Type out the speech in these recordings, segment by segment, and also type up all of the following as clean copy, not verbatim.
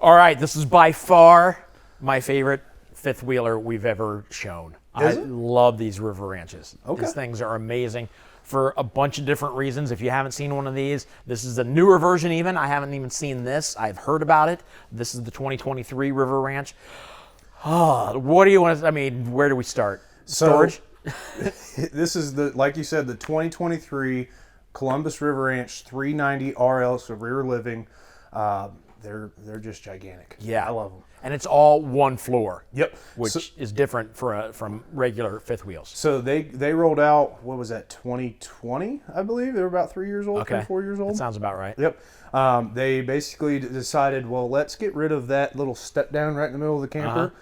All right, this is by far my favorite fifth wheeler we've ever shown. I love these river ranches. Okay. These things are amazing for a bunch of different reasons. If you haven't seen one of these, this is a newer version even. I haven't even seen this. I've heard about it. This is the 2023 River Ranch. Oh, what do you want to, I mean, where do we start? Storage? This is like you said, the 2023 Columbus River Ranch 390 RL, so rear living. They're just gigantic. Yeah. I love them. And it's all one floor. Yep. Which is different from regular fifth wheels. So they rolled out, what was that, 2020, I believe? They were about 3 years old, Okay. 4 years old. That sounds about right. Yep. They basically decided, well, let's get rid of that little step down right in the middle of the camper,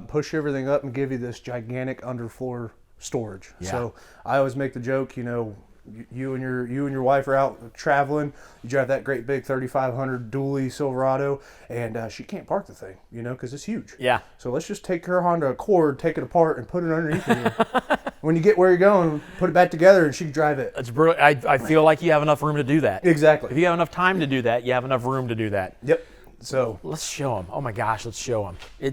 push everything up and give you this gigantic underfloor storage. Yeah. So I always make the joke, you know, you and your wife are out traveling. You drive that great big 3500 dually Silverado, and she can't park the thing, you know, because it's huge. Yeah. So let's just take her Honda Accord, take it apart, and put it underneath you. When you get where you're going, put it back together, and she can drive it. It's brilliant. I feel like you have enough room to do that. Exactly. If you have enough time to do that, you have enough room to do that. Yep. So let's show them. Oh my gosh, let's show them.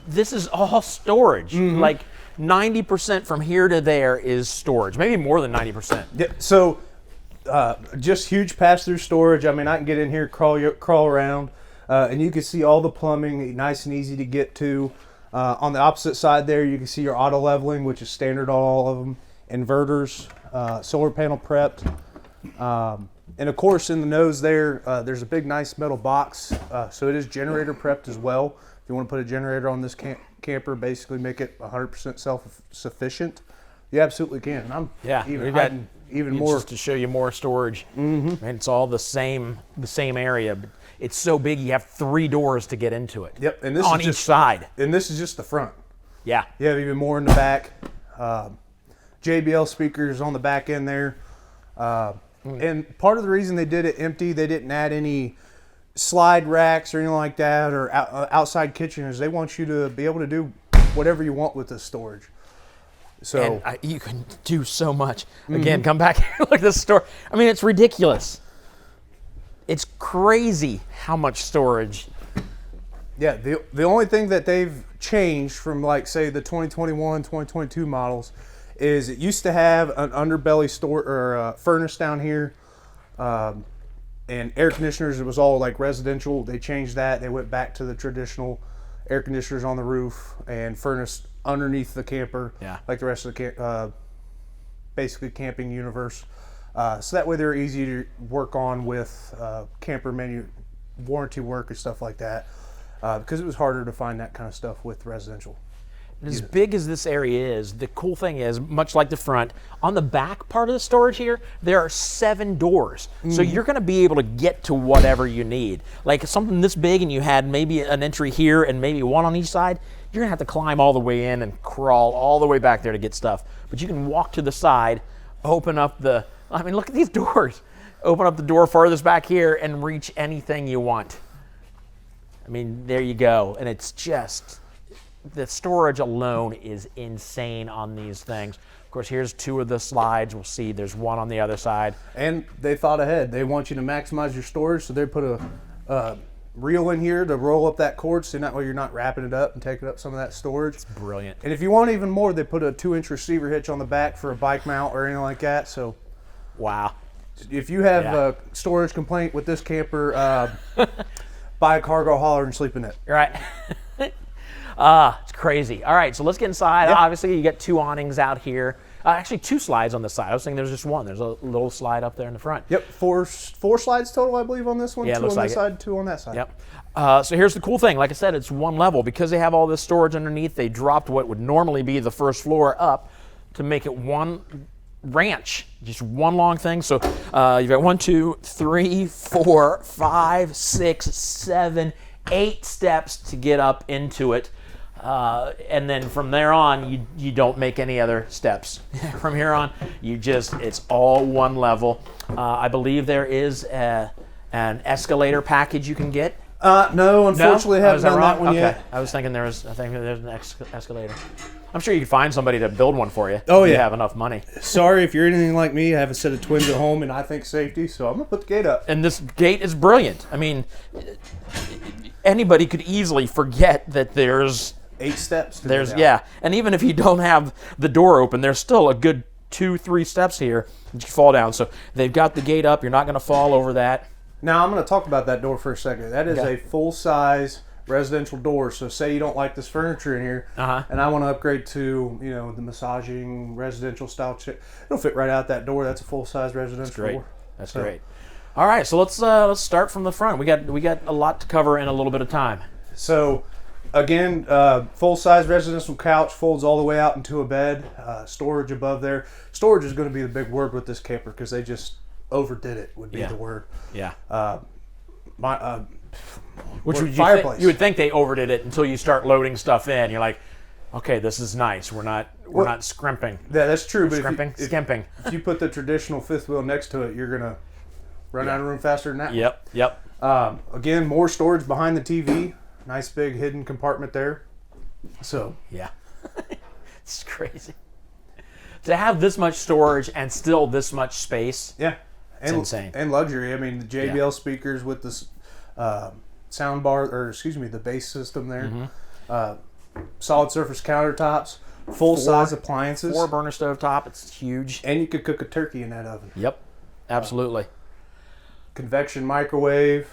This is all storage. Like 90% from here to there is storage. Maybe more than 90%. yeah. So just huge pass-through storage. I mean, I can get in here, crawl around, and you can see all the plumbing, nice and easy to get to. On the opposite side there, you can see your auto leveling, which is standard on all of them. Inverters, solar panel prepped. And of course, in the nose there, there's a big, nice metal box. So it is generator prepped as well. If you want to put a generator on this camper, basically make it 100% self-sufficient, you absolutely can. And I'm even more just to show you more storage. And it's all the same area. But it's so big, you have 3 doors to get into it. Yep, and this on is each side. And this is just the front. Yeah. You have even more in the back. JBL speakers on the back end there. And part of the reason they did it empty, they didn't add any slide racks or anything like that, or outside kitchen, is they want you to be able to do whatever you want with this storage. So and you can do so much. Again, come back here, look at this store. I mean, it's ridiculous. It's crazy how much storage. yeah, the only thing that they've changed from, like, say, the 2021, 2022 models is it used to have an underbelly furnace down here, and air conditioners. It was all like residential. They changed that. They went back to the traditional air conditioners on the roof and furnace underneath the camper, like the rest of the basically camping universe. So that way they're easy to work on with camper warranty work and stuff like that, because it was harder to find that kind of stuff with residential. As big as this area is, the cool thing is, much like the front, on the back part of the storage here, there are 7 doors. So you're going to be able to get to whatever you need. Like something this big and you had maybe an entry here and maybe one on each side, you're going to have to climb all the way in and crawl all the way back there to get stuff. But you can walk to the side, open up I mean, look at these doors. Open up the door farthest back here and reach anything you want. I mean, there you go. And it's just... the storage alone is insane on these things. Of course, here's 2 of the slides. We'll see there's one on the other side. And they thought ahead. They want you to maximize your storage, so they put a reel in here to roll up that cord, so that way you're not wrapping it up and taking up some of that storage. It's brilliant. And if you want even more, they put a 2-inch receiver hitch on the back for a bike mount or anything like that. So, wow. If you have a storage complaint with this camper, buy a cargo hauler and sleep in it. Right. It's crazy. All right, so let's get inside. Yep. Obviously, you get 2 awnings out here. Actually, 2 slides on the side. I was thinking there's just one. There's a little slide up there in the front. Yep, four slides total, I believe, on this one. Yeah, 2 on this side, 2 on that side. Yep. So here's the cool thing. Like I said, it's one level. Because they have all this storage underneath, they dropped what would normally be the first floor up to make it one ranch, just one long thing. So you've got 1, 2, 3, 4, 5, 6, 7, 8 steps to get up into it. And then from there on, you don't make any other steps. From here on, it's all one level. I believe there is an escalator package you can get. No, unfortunately, haven't done that one okay. yet. I was thinking there's an escalator. I'm sure you could find somebody to build one for you. Oh, if you yeah. have enough money. Sorry if you're anything like me. I have a set of twins at home, and I think safety, so I'm gonna put the gate up. And this gate is brilliant. I mean, anybody could easily forget that there's 8 steps. To There's get out. yeah, and even if you don't have the door open, there's still a good 2-3 steps here that you fall down. So they've got the gate up. You're not going to fall over that. Now I'm going to talk about that door for a second. That is Okay. a full-size residential door. So say you don't like this furniture in here, and I want to upgrade to the massaging residential style chair. It'll fit right out that door. That's a full-size residential Great. door. That's So- great. All right, so let's start from the front. We got a lot to cover in a little bit of time. So again, full-size residential couch folds all the way out into a bed. Storage above there. Storage is going to be the big word with this camper because they just overdid it. Would be Yeah. the word. Yeah. Which Would fireplace? you would think they overdid it until you start loading stuff in. You're like, okay, this is nice. We're not scrimping. Yeah, that's true. But Scrimping, skimping. if you put the traditional fifth wheel next to it, you're gonna run out of room faster than that. Yep. Again, more storage behind the TV. Nice big hidden compartment there. So Yeah. It's crazy. To have this much storage and still this much space. yeah, and, insane. And luxury. I mean, the JBL speakers with this sound bar, or excuse me, the bass system there. Solid surface countertops. Full size appliances. 4 burner stove top. It's huge. And you could cook a turkey in that oven. Yep. Absolutely. Convection microwave.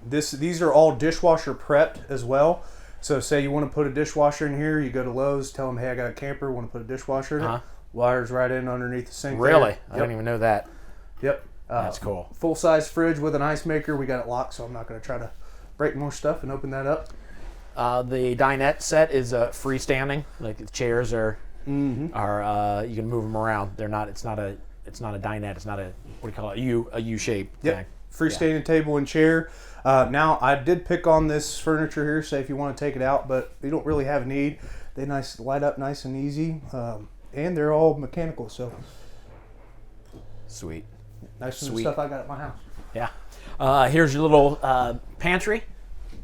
These are all dishwasher prepped as well. So say you want to put a dishwasher in here, you go to Lowe's, tell them, hey, I got a camper, want to put a dishwasher in it. Wires right in underneath the sink. Really? There. I didn't even know that. Yep. That's cool. Full size fridge with an ice maker. We got it locked, so I'm not going to try to break more stuff and open that up. The dinette set is freestanding. Like the chairs are you can move them around. They're not. It's not a dinette. It's not a what do you call it? A U shape Yep. thing. Freestanding table and chair. Now I did pick on this furniture here. Say if you want to take it out, but you don't really have a need. They light up nice and easy, and they're all mechanical. So Sweet. nice Sweet. stuff I got at my house. Yeah. Here's your little pantry.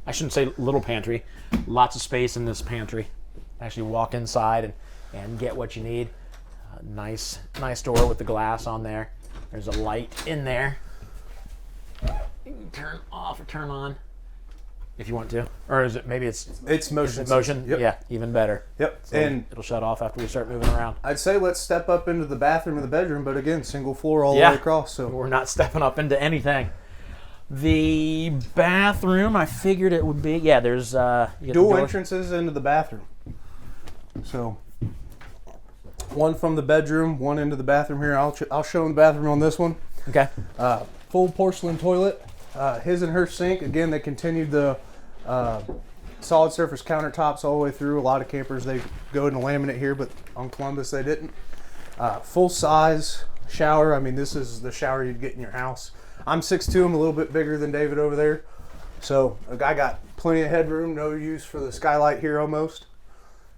I shouldn't say little pantry. Lots of space in this pantry. Actually walk inside and get what you need. Nice door with the glass on there. There's a light in there. You can turn off or turn on if you want to. Or is it maybe it's motion. motion? Yep. Yeah, even better. Yep. So And it'll shut off after we start moving around. I'd say let's step up into the bathroom and the bedroom, but again, single floor all the Yeah. way across. So We're not stepping up into anything. The bathroom, I figured it would be. Yeah, there's you got the dual door. entrances into the bathroom. So one from the bedroom, one into the bathroom here. I'll show them the bathroom on this one. Okay. Full porcelain toilet. His and her sink. Again, they continued the solid surface countertops all the way through. A lot of campers, they go into laminate here, but on Columbus they didn't. Full size shower. I mean, this is the shower you'd get in your house. I'm 6'2", I'm a little bit bigger than David over there. So I got plenty of headroom, no use for the skylight here almost.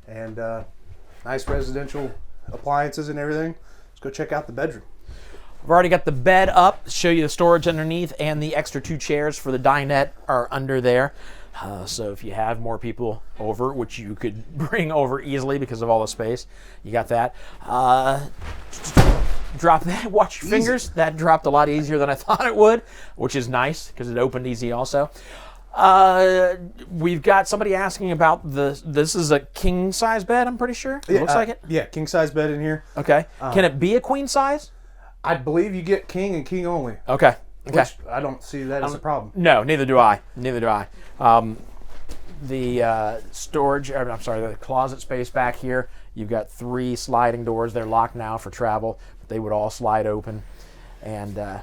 And nice residential appliances and everything. Let's go check out the bedroom. I've already got the bed up, show you the storage underneath, and the extra 2 chairs for the dinette are under there. So if you have more people over, which you could bring over easily because of all the space, you got that. Drop that, watch your fingers. That dropped a lot easier than I thought it would, which is nice because it opened easy also. We've got somebody asking about this is a king size bed, I'm pretty sure. It looks like it. Yeah, king size bed in here. Okay. Can it be a queen size? I believe you get king and king only. Okay. Okay. Which I don't see that as a problem. No, neither do I. Neither do I. The storage, I'm sorry, the closet space back here, you've got 3 sliding doors. They're locked now for travel, but they would all slide open. And there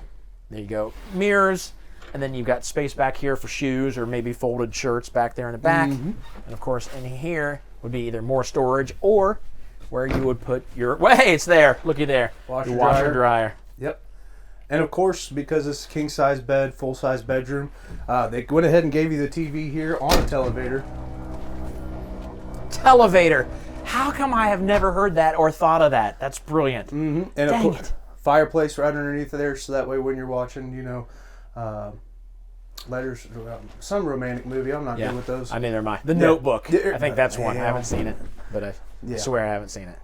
you go. Mirrors. And then you've got space back here for shoes or maybe folded shirts back there in the back. And of course, in here would be either more storage or where you would put your, well, hey, it's there. Looky there. Your washer and dryer. Yep. And of course, because it's a king size bed, full size bedroom, they went ahead and gave you the TV here on a televator. Televator. How come I have never heard that or thought of that? That's brilliant. And Dang of course, it. fireplace right underneath there, so that way when you're watching, letters, some romantic movie. I'm not good with those. I neither am I. The Notebook. Yeah. I think that's one. I Yeah. haven't seen it, but Yeah. I swear I haven't seen it.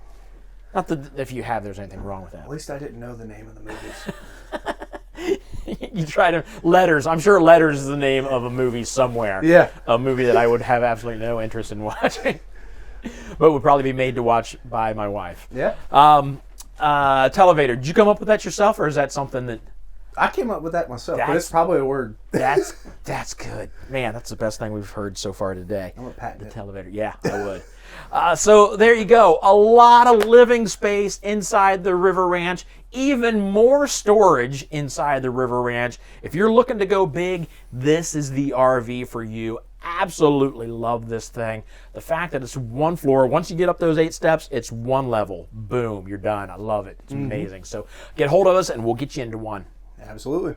Not that if you have, there's anything wrong with that. At least I didn't know the name of the movies. You try to Letters. I'm sure Letters is the name of a movie somewhere. Yeah. A movie that I would have absolutely no interest in watching, but would probably be made to watch by my wife. Yeah. Televator. Did you come up with that yourself, or is that something that? I came up with that myself, but it's probably a word. That's good, man. That's the best thing we've heard so far today. I'm gonna patent it. Televator. Yeah, I would. So there you go. A lot of living space inside the River Ranch. Even more storage inside the River Ranch. If you're looking to go big, this is the RV for you. Absolutely love this thing. The fact that it's one floor, once you get up those 8 steps, it's one level. Boom, you're done. I love it. It's amazing. So get hold of us and we'll get you into one. Absolutely.